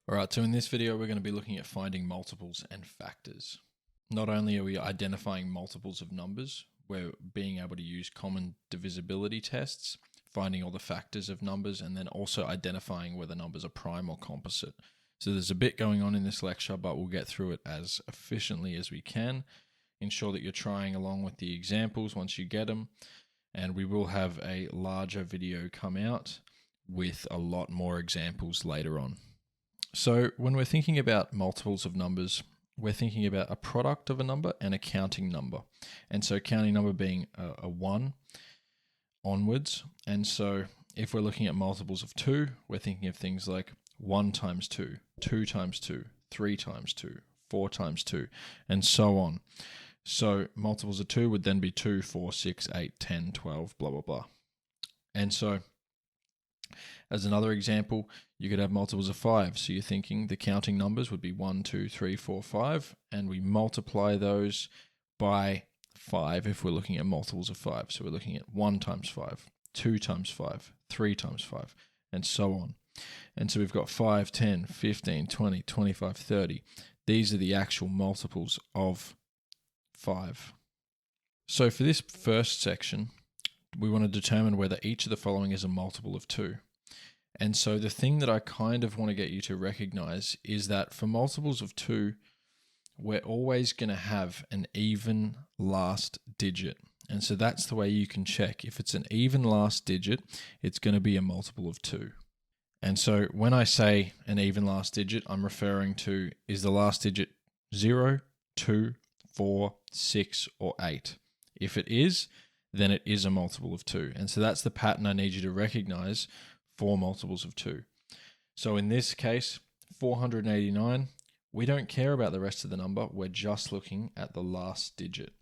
Alright, so in this video we're going to be looking at finding multiples and factors. Not only are we identifying multiples of numbers, we're being able to use common divisibility tests, finding all the factors of numbers, and then also identifying whether numbers are prime or composite. So there's a bit going on in this lecture, but we'll get through it as efficiently as we can. Ensure that you're trying along with the examples once you get them, and we will have a larger video come out with a lot more examples later on. So when we're thinking about multiples of numbers, we're thinking about a product of a number and a counting number. And so counting number being a 1 onwards. And so if we're looking at multiples of 2, we're thinking of things like 1 times 2, 2 times 2, 3 times 2, 4 times 2, and so on. So multiples of 2 would then be 2, 4, 6, 8, 10, 12, blah, blah, blah. And so as another example, you could have multiples of 5. So you're thinking the counting numbers would be 1, 2, 3, 4, 5, and we multiply those by 5 if we're looking at multiples of 5. So we're looking at 1 times 5, 2 times 5, 3 times 5, and so on. And so we've got 5, 10, 15, 20, 25, 30. These are the actual multiples of 5. So for this first section, we want to determine whether each of the following is a multiple of 2. And so the thing that I kind of want to get you to recognize is that for multiples of 2, we're always going to have an even last digit. And so that's the way you can check. If it's an even last digit, it's going to be a multiple of 2. And so when I say an even last digit, I'm referring to, is the last digit 0, 2, 4, 6, or 8? If it is, then it is a multiple of 2. And so that's the pattern I need you to recognize for multiples of 2. So in this case, 489, we don't care about the rest of the number. We're just looking at the last digit.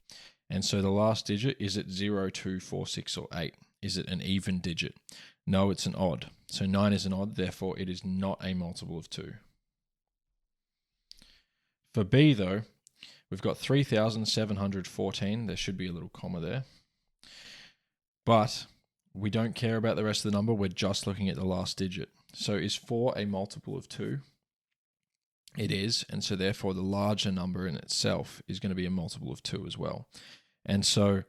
And so the last digit, is it 0, 2, 4, 6, or 8? Is it an even digit? No, it's an odd. So 9 is an odd, therefore it is not a multiple of 2. For B though, we've got 3,714. There should be a little comma there. But we don't care about the rest of the number. We're just looking at the last digit. So is 4 a multiple of 2? It is. And so therefore the larger number in itself is going to be a multiple of 2 as well. And so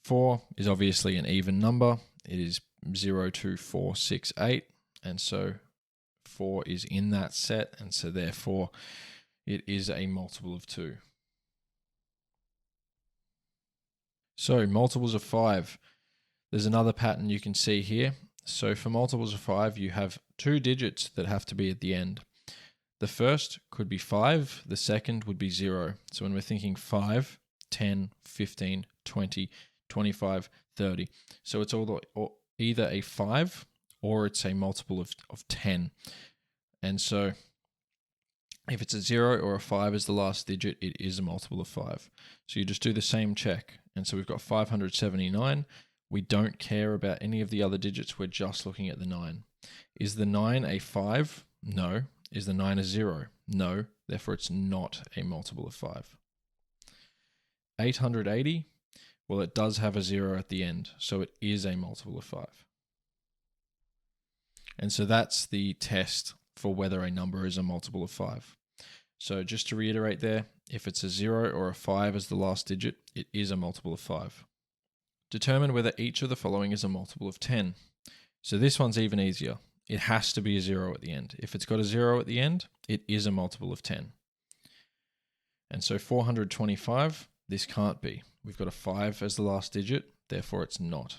4 is obviously an even number. It is 0, 2, 4, 6, 8. And so 4 is in that set. And so therefore it is a multiple of 2. So multiples of 5. There's another pattern you can see here. So for multiples of 5, you have 2 digits that have to be at the end. The first could be 5, the second would be 0. So when we're thinking 5, 10, 15, 20, 25, 30. So it's either a 5 or it's a multiple of 10. And so if it's a 0 or a 5 as the last digit, it is a multiple of 5. So you just do the same check. And so we've got 579. We don't care about any of the other digits. We're just looking at the 9. Is the 9 a 5? No. Is the 9 a 0? No. Therefore, it's not a multiple of 5. 880? Well, it does have a 0 at the end, so it is a multiple of 5. And so that's the test for whether a number is a multiple of 5. So just to reiterate there, if it's a 0 or a 5 as the last digit, it is a multiple of 5. Determine whether each of the following is a multiple of 10. So this one's even easier. It has to be a 0 at the end. If it's got a 0 at the end, it is a multiple of 10. And so 425, this can't be. We've got a 5 as the last digit, therefore it's not.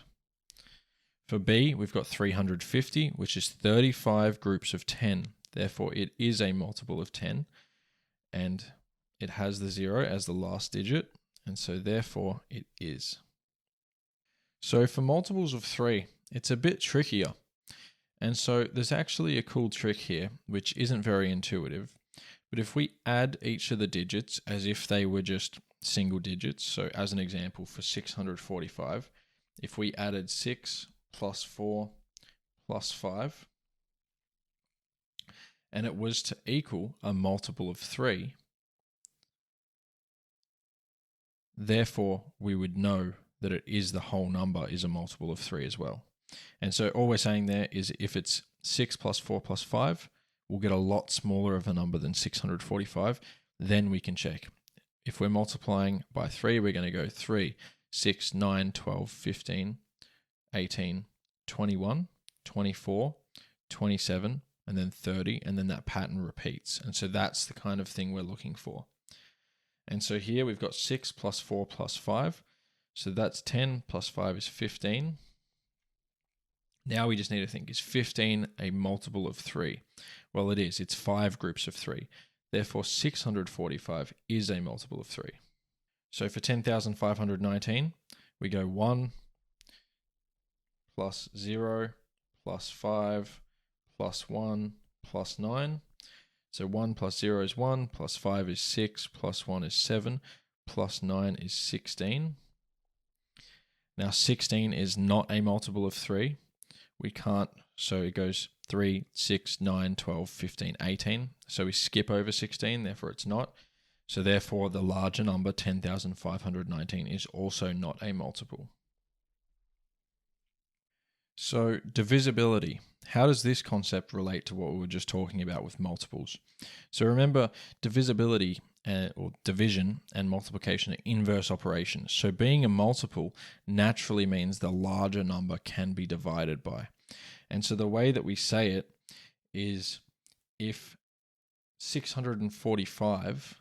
For B, we've got 350, which is 35 groups of 10. Therefore, it is a multiple of 10. And it has the 0 as the last digit. And so therefore, it is. So for multiples of 3, it's a bit trickier. And so there's actually a cool trick here, which isn't very intuitive. But if we add each of the digits as if they were just single digits, so as an example for 645, if we added 6 plus 4 plus 5, and it was to equal a multiple of 3, therefore we would know that it is the whole number is a multiple of 3 as well. And so all we're saying there is if it's 6 plus 4 plus 5, we'll get a lot smaller of a number than 645. Then we can check. If we're multiplying by 3, we're going to go 3, 6, 9, 12, 15, 18, 21, 24, 27, and then 30, and then that pattern repeats. And so that's the kind of thing we're looking for. And so here we've got 6 plus 4 plus 5. So that's 10 plus 5 is 15. Now we just need to think, is 15 a multiple of 3? Well, it is. It's 5 groups of 3. Therefore, 645 is a multiple of 3. So for 10,519, we go 1 plus 0 plus 5 plus 1 plus 9. So 1 plus 0 is 1, plus 5 is 6, plus 1 is 7, plus 9 is 16. Now 16 is not a multiple of 3. We can't, so it goes 3, 6, 9, 12, 15, 18. So we skip over 16, therefore it's not. So therefore the larger number, 10,519, is also not a multiple. So divisibility. How does this concept relate to what we were just talking about with multiples? So remember, divisibility or division and multiplication are inverse operations. So being a multiple naturally means the larger number can be divided by. And so the way that we say it is, if 645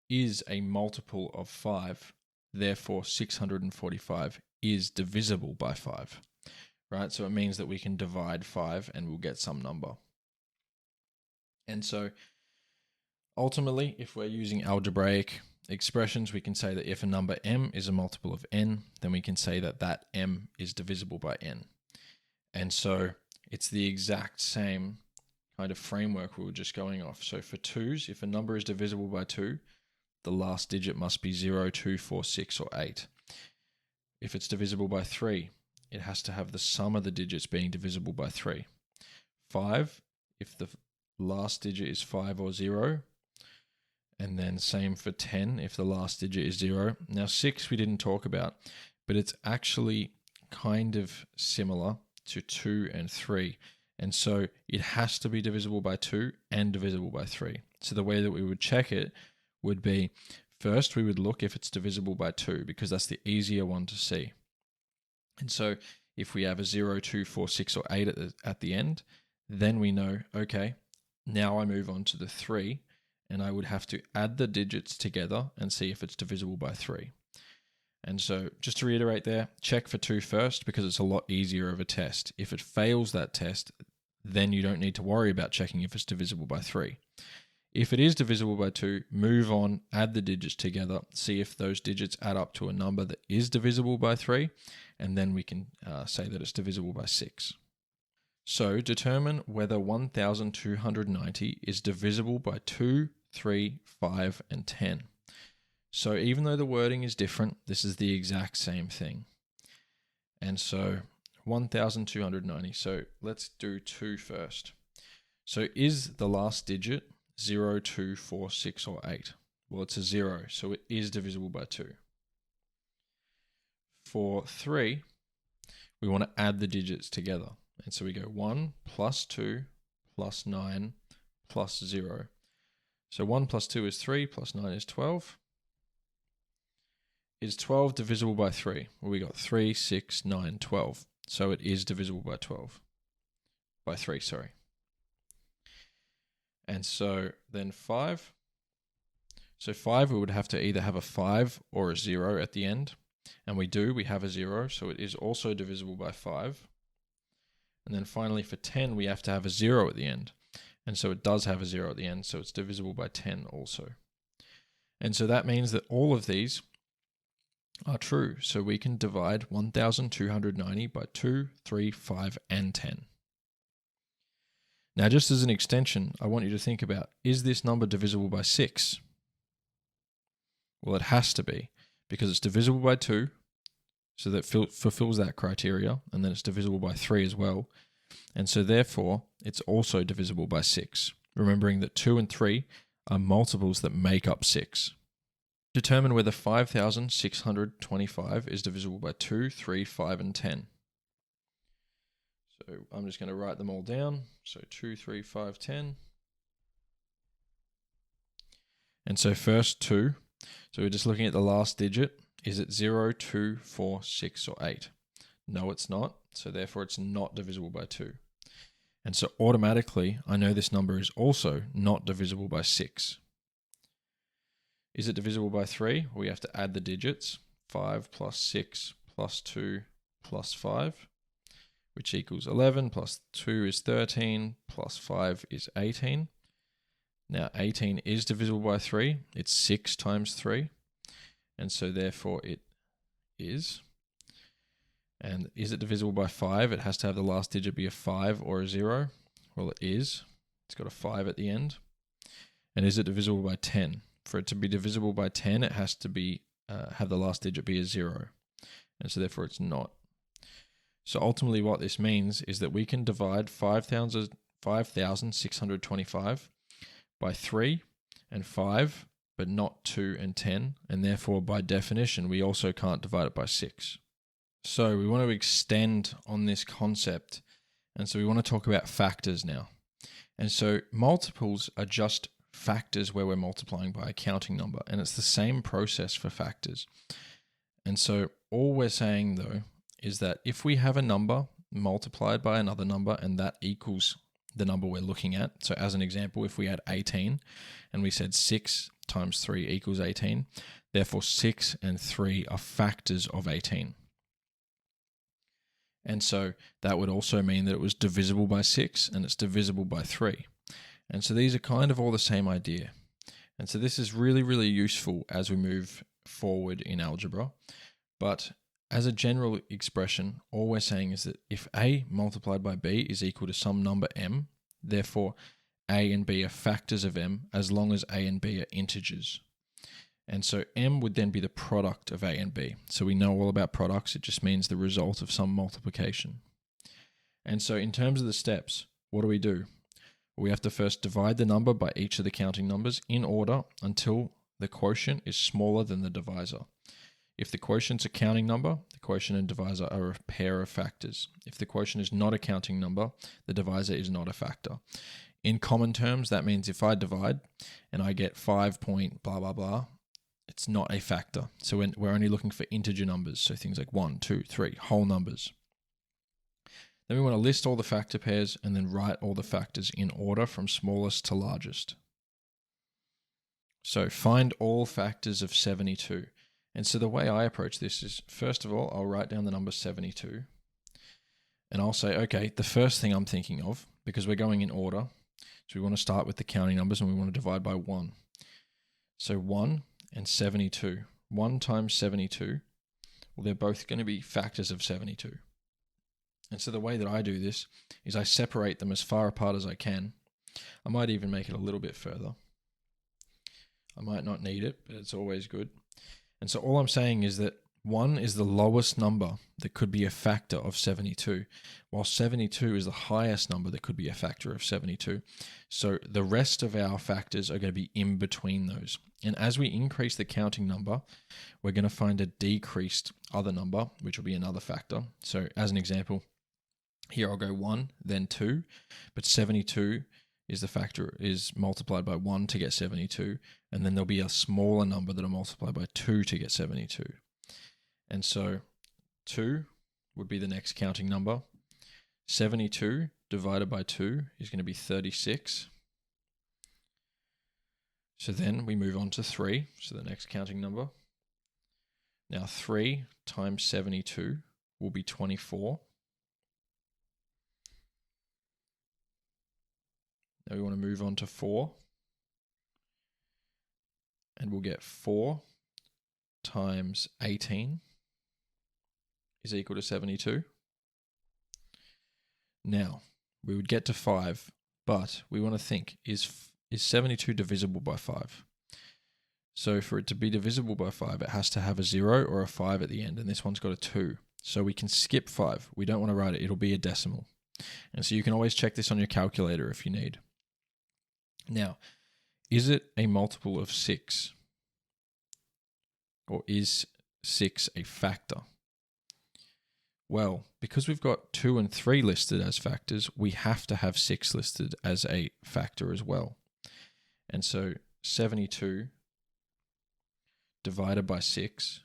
is a multiple of 5, therefore 645 is divisible by 5. Right? So it means that we can divide 5 and we'll get some number. And so ultimately, if we're using algebraic expressions, we can say that if a number m is a multiple of n, then we can say that that m is divisible by n. And so it's the exact same kind of framework we were just going off. So for 2's, if a number is divisible by 2, the last digit must be 0, 2, 4, 6, or 8. If it's divisible by 3, it has to have the sum of the digits being divisible by 3. 5, if the last digit is 5 or 0. And then same for 10, if the last digit is 0. Now 6 we didn't talk about, but it's actually kind of similar to 2 and 3. And so it has to be divisible by 2 and divisible by 3. So the way that we would check it would be, first we would look if it's divisible by 2, because that's the easier one to see. And so if we have a 0, 2, 4, 6, or 8 at the end, then we know, okay, now I move on to the 3, and I would have to add the digits together and see if it's divisible by 3. And so just to reiterate there, check for 2 first, because it's a lot easier of a test. If it fails that test, then you don't need to worry about checking if it's divisible by 3. If it is divisible by 2, move on, add the digits together, see if those digits add up to a number that is divisible by 3, and then we can say that it's divisible by 6. So determine whether 1,290 is divisible by 2, 3, 5, and 10. So even though the wording is different, this is the exact same thing. And so 1,290, so let's do 2 first. So is the last digit 0, 2, 4, 6, or 8? Well, it's a 0, so it is divisible by 2. For 3, we want to add the digits together. And so we go 1 plus 2 plus 9 plus 0. So 1 plus 2 is 3 plus 9 is 12. Is 12 divisible by 3? Well, we got 3, 6, 9, 12. So it is divisible by 12. By 3, sorry. And so then 5. So 5, we would have to either have a 5 or a 0 at the end. And we do, we have a 0, so it is also divisible by 5. And then finally for 10, we have to have a 0 at the end. And so it does have a 0 at the end, so it's divisible by 10 also. And so that means that all of these are true. So we can divide 1,290 by 2, 3, 5, and 10. Now, just as an extension, I want you to think about, is this number divisible by 6? Well, it has to be, because it's divisible by 2, so that fulfills that criteria, and then it's divisible by 3 as well. And so therefore, it's also divisible by 6, remembering that 2 and 3 are multiples that make up 6. Determine whether 5,625 is divisible by 2, 3, 5, and 10. So I'm just going to write them all down. So 2, 3, 5, 10. And so first 2. So we're just looking at the last digit. Is it 0, 2, 4, 6, or 8? No, it's not. So therefore it's not divisible by 2. And so automatically I know this number is also not divisible by 6. Is it divisible by 3? We have to add the digits. 5 plus 6 plus 2 plus 5, which equals 11, plus 2 is 13, plus 5 is 18. Now 18 is divisible by 3. It's 6 times 3. And so therefore it is. And is it divisible by 5? It has to have the last digit be a 5 or a 0. Well, it is. It's got a 5 at the end. And is it divisible by 10? For it to be divisible by 10, it has to be have the last digit be a 0. And so therefore it's not. So ultimately what this means is that we can divide 5,625 by 3 and 5, but not 2 and 10. And therefore, by definition, we also can't divide it by 6. So we want to extend on this concept. And so we want to talk about factors now. And so multiples are just factors where we're multiplying by a counting number. And it's the same process for factors. And so all we're saying, though, is that if we have a number multiplied by another number and that equals the number we're looking at. So as an example, if we had 18 and we said 6 times 3 equals 18, therefore 6 and 3 are factors of 18. And so that would also mean that it was divisible by 6 and it's divisible by 3. And so these are kind of all the same idea. And so this is really, really useful as we move forward in algebra. But as a general expression, all we're saying is that if A multiplied by B is equal to some number m, therefore A and B are factors of m as long as A and B are integers. And so m would then be the product of A and B. So we know all about products. It just means the result of some multiplication. And so in terms of the steps, what do? We have to first divide the number by each of the counting numbers in order until the quotient is smaller than the divisor. If the quotient's a counting number, the quotient and divisor are a pair of factors. If the quotient is not a counting number, the divisor is not a factor. In common terms, that means if I divide and I get 5 point blah, blah, blah, it's not a factor. So we're only looking for integer numbers, so things like 1, 2, 3, whole numbers. Then we want to list all the factor pairs and then write all the factors in order from smallest to largest. So find all factors of 72. And so the way I approach this is, first of all, I'll write down the number 72. And I'll say, okay, the first thing I'm thinking of, because we're going in order, so we want to start with the counting numbers and we want to divide by 1. So 1 and 72. 1 times 72, well, they're both going to be factors of 72. And so the way that I do this is I separate them as far apart as I can. I might even make it a little bit further. I might not need it, but it's always good. And so all I'm saying is that 1 is the lowest number that could be a factor of 72, while 72 is the highest number that could be a factor of 72. So the rest of our factors are going to be in between those. And as we increase the counting number, we're going to find a decreased other number, which will be another factor. So as an example, here I'll go 1, then 2, but 72 is the factor is multiplied by 1 to get 72, and then there'll be a smaller number that'll multiply by 2 to get 72. And so 2 would be the next counting number. 72 divided by 2 is going to be 36. So then we move on to 3, so the next counting number. Now 3 times 72 will be 24. Now we want to move on to 4. And we'll get 4 times 18 is equal to 72. Now, we would get to 5, but we want to think, is 72 divisible by 5? So for it to be divisible by 5, it has to have a 0 or a 5 at the end, and this one's got a 2. So we can skip 5. We don't want to write it. It'll be a decimal. And so you can always check this on your calculator if you need. Now, is it a multiple of 6? Or is 6 a factor? Well, because we've got 2 and 3 listed as factors, we have to have 6 listed as a factor as well. And so 72 divided by 6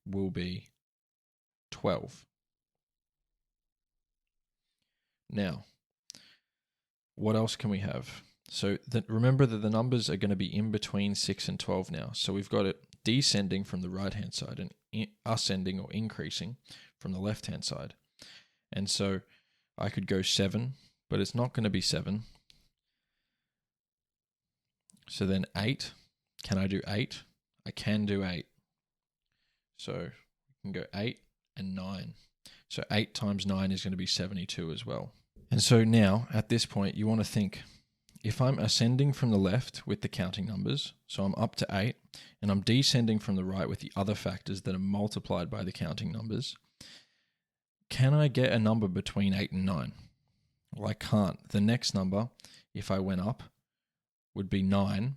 will be 12. Now, what else can we have? So remember that the numbers are going to be in between 6 and 12 now. So we've got it descending from the right-hand side and ascending or increasing from the left-hand side. And so I could go 7, but it's not going to be 7. So then 8. Can I do 8? I can do 8. So we can go 8 and 9. So 8 times 9 is going to be 72 as well. And so now, at this point, you want to think, if I'm ascending from the left with the counting numbers, so I'm up to 8, and I'm descending from the right with the other factors that are multiplied by the counting numbers, can I get a number between 8 and 9? Well, I can't. The next number, if I went up, would be 9,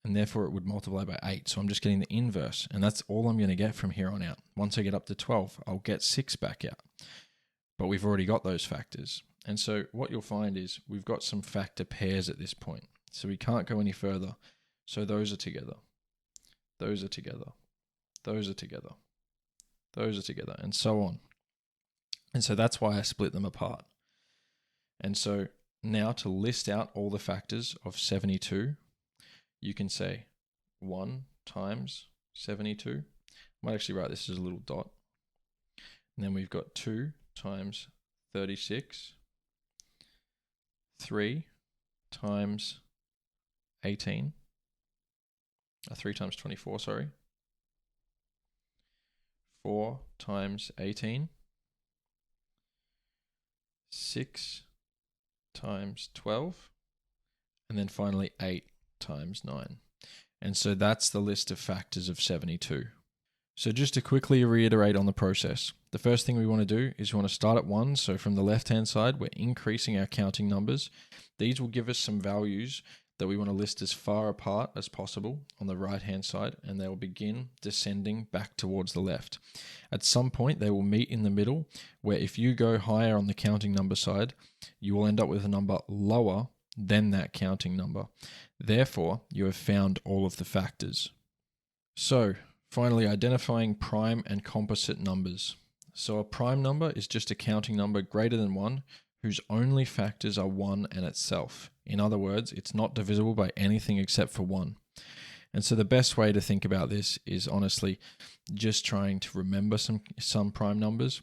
and therefore it would multiply by 8. So I'm just getting the inverse, and that's all I'm going to get from here on out. Once I get up to 12, I'll get 6 back out. But we've already got those factors. And so what you'll find is we've got some factor pairs at this point. So we can't go any further. So those are together. Those are together. Those are together. Those are together, and so on. And so that's why I split them apart. And so now to list out all the factors of 72, you can say 1 times 72. I might actually write this as a little dot. And then we've got 2 times 36. 3 times 18. 3 times 24, sorry. 4 times 18. 6 times 12. And then finally 8 times 9. And so that's the list of factors of 72. So just to quickly reiterate on the process, the first thing we want to do is we want to start at 1. So from the left-hand side, we're increasing our counting numbers. These will give us some values that we want to list as far apart as possible on the right-hand side, and they'll begin descending back towards the left. At some point, they will meet in the middle, where if you go higher on the counting number side, you will end up with a number lower than that counting number. Therefore, you have found all of the factors. So, finally, identifying prime and composite numbers. So a prime number is just a counting number greater than 1 whose only factors are 1 and itself. In other words, it's not divisible by anything except for 1. And so the best way to think about this is honestly just trying to remember some prime numbers.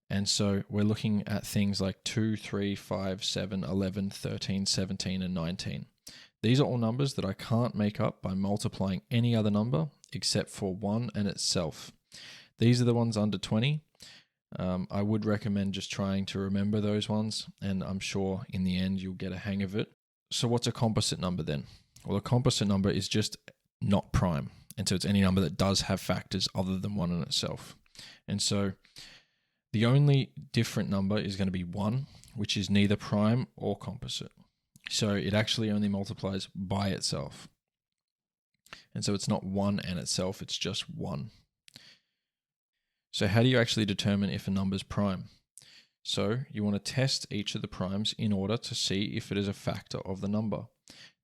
And so we're looking at things like 2, 3, 5, 7, 11, 13, 17, and 19. These are all numbers that I can't make up by multiplying any other number except for 1 and itself. These are the ones under 20. I would recommend just trying to remember those ones, and I'm sure in the end you'll get a hang of it. So what's a composite number then? Well, a composite number is just not prime, and so it's any number that does have factors other than 1 in itself. And so the only different number is going to be 1, which is neither prime or composite. So it actually only multiplies by itself. And so it's not 1 and itself, it's just 1. So how do you actually determine if a number is prime? So you want to test each of the primes in order to see if it is a factor of the number.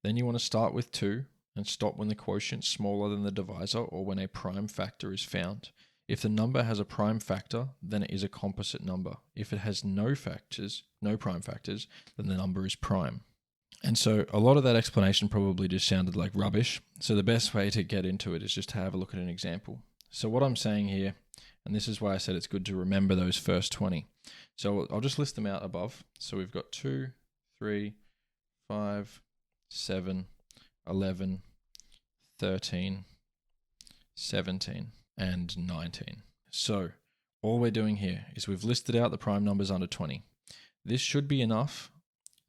Then you want to start with 2 and stop when the quotient is smaller than the divisor or when a prime factor is found. If the number has a prime factor, then it is a composite number. If it has no prime factors, then the number is prime. And so a lot of that explanation probably just sounded like rubbish. So the best way to get into it is just to have a look at an example. So what I'm saying here, and this is why I said it's good to remember those first 20. So I'll just list them out above. So we've got 2, 3, 5, 7, 11, 13, 17, and 19. So all we're doing here is we've listed out the prime numbers under 20. This should be enough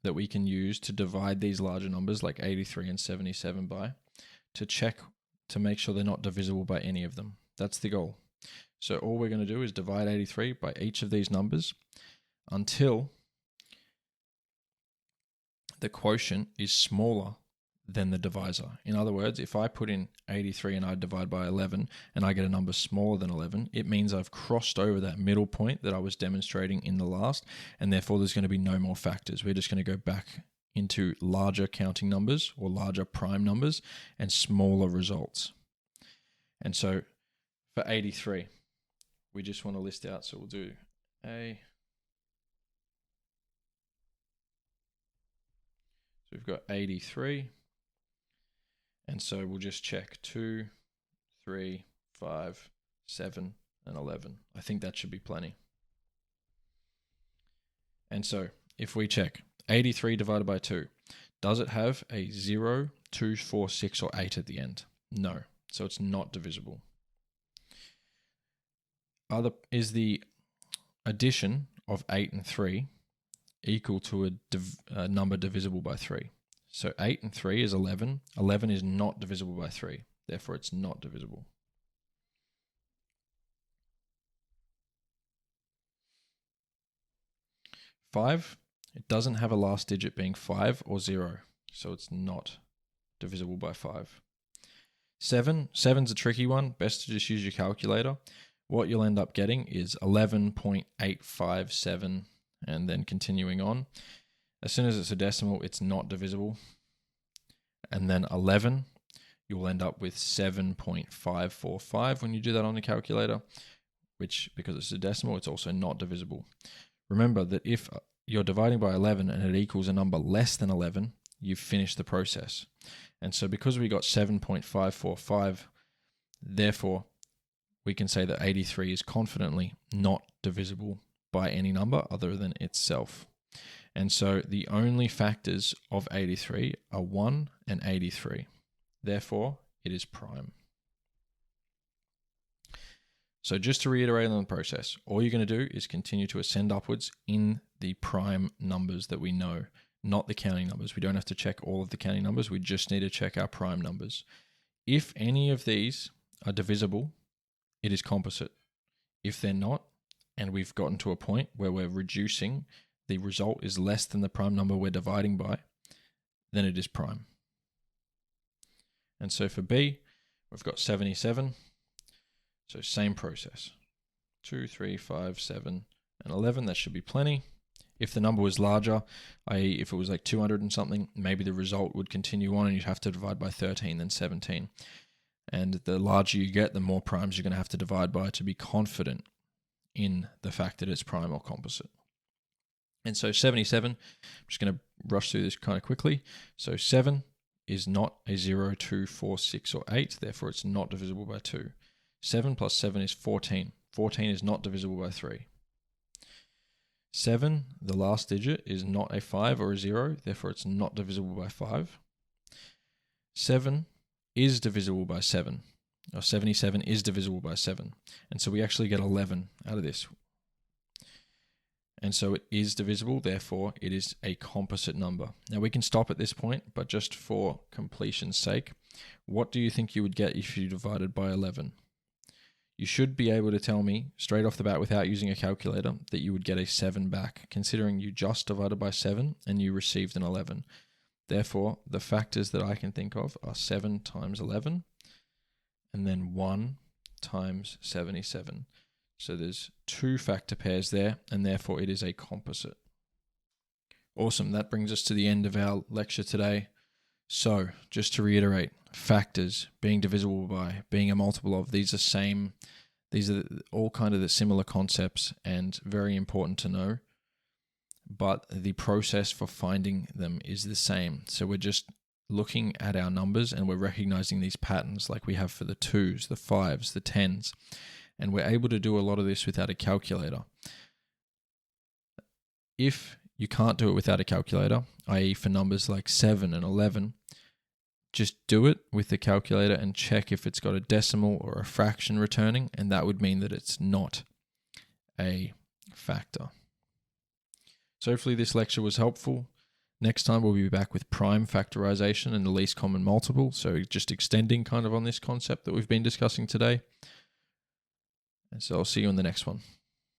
that we can use to divide these larger numbers like 83 and 77 by, to check to make sure they're not divisible by any of them. That's the goal. So all we're going to do is divide 83 by each of these numbers until the quotient is smaller than the divisor. In other words, if I put in 83 and I divide by 11 and I get a number smaller than 11, it means I've crossed over that middle point that I was demonstrating in the last, and therefore there's going to be no more factors. We're just going to go back into larger counting numbers or larger prime numbers and smaller results. And so for 83, we just want to list out, so we'll do A. So we've got 83. And so we'll just check 2, 3, 5, 7, and 11. I think that should be plenty. And so if we check 83 divided by 2, does it have a 0, 2, 4, 6, or 8 at the end? No. So it's not divisible. Is the addition of 8 and 3 equal to a number divisible by 3? So 8 and 3 is 11. 11 is not divisible by 3. Therefore, it's not divisible. Five, it doesn't have a last digit being 5 or 0. So it's not divisible by 5. 7's a tricky one. Best to just use your calculator. What you'll end up getting is 11.857 and then continuing on. As soon as it's a decimal, it's not divisible. And then 11, you'll end up with 7.545 when you do that on the calculator, which, because it's a decimal, it's also not divisible. Remember that if you're dividing by 11 and it equals a number less than 11, you've finished the process. And so because we got 7.545, therefore, we can say that 83 is confidently not divisible by any number other than itself. And so the only factors of 83 are 1 and 83. Therefore, it is prime. So just to reiterate on the process, all you're going to do is continue to ascend upwards in the prime numbers that we know, not the counting numbers. We don't have to check all of the counting numbers. We just need to check our prime numbers. If any of these are divisible, it is composite. If they're not, and we've gotten to a point where we're reducing, the result is less than the prime number we're dividing by, then it is prime. And so for B, we've got 77. So same process. 2, 3, 5, 7, and 11. That should be plenty. If the number was larger, i.e. if it was like 200 and something, maybe the result would continue on and you'd have to divide by 13, then 17. And the larger you get, the more primes you're going to have to divide by to be confident in the fact that it's prime or composite. And so 77, I'm just going to rush through this kind of quickly. So 7 is not a 0, 2, 4, 6, or 8. Therefore, it's not divisible by 2. 7 plus 7 is 14. 14 is not divisible by 3. 7, the last digit, is not a 5 or a 0. Therefore, it's not divisible by 5. 7 is divisible by 7. Or 77 is divisible by 7. And so we actually get 11 out of this. And so it is divisible, therefore it is a composite number. Now we can stop at this point, but just for completion's sake, what do you think you would get if you divided by 11? You should be able to tell me straight off the bat without using a calculator that you would get a 7 back, considering you just divided by 7 and you received an 11. Therefore, the factors that I can think of are 7 times 11 and then 1 times 77. So there's 2 factor pairs there, and therefore it is a composite. Awesome, that brings us to the end of our lecture today. So, just to reiterate, factors, being divisible by, being a multiple of, these are all kind of the similar concepts and very important to know, but the process for finding them is the same. So we're just looking at our numbers and we're recognizing these patterns like we have for the 2s, the 5s, the 10s. And we're able to do a lot of this without a calculator. If you can't do it without a calculator, i.e. for numbers like 7 and 11, just do it with the calculator and check if it's got a decimal or a fraction returning, and that would mean that it's not a factor. So hopefully this lecture was helpful. Next time we'll be back with prime factorization and the least common multiple, so just extending kind of on this concept that we've been discussing today. And so I'll see you in the next one.